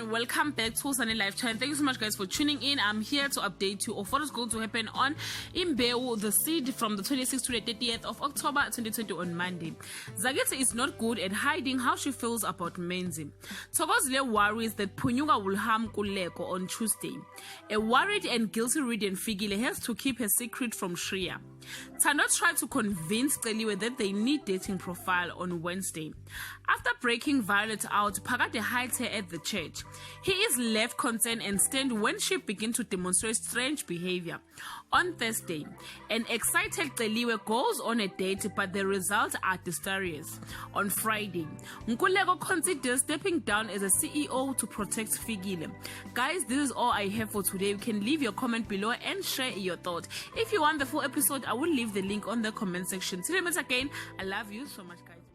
everyone, welcome back to Sunny Lifetime. Thank you so much guys for tuning in. I'm here to update you of what is going to happen on Imbewu, the seed from the 26th to the 30th of October 2020 on Monday. Zagitsi is not good at hiding how she feels about Menzi. Thokozile worries that Phunyuka will harm Kuleko on Tuesday. A worried and guilty Ridden Fikile has to keep her secret from Shreya. Thando tried to convince Celiwe that they need dating profile on Wednesday. After breaking Violet out, Phakade hides her at the church. He is left concerned and stunned when she begins to demonstrate strange behavior. On Thursday, an excited Celiwe goes on a date, but the results are disastrous. On Friday, Nkuleko considers stepping down as a CEO to protect Fikile. Guys, this is all I have for today. You can leave your comment below and share your thoughts. If you want the full episode, I will leave the link on the comment section. Till we meet again, I love you so much, guys.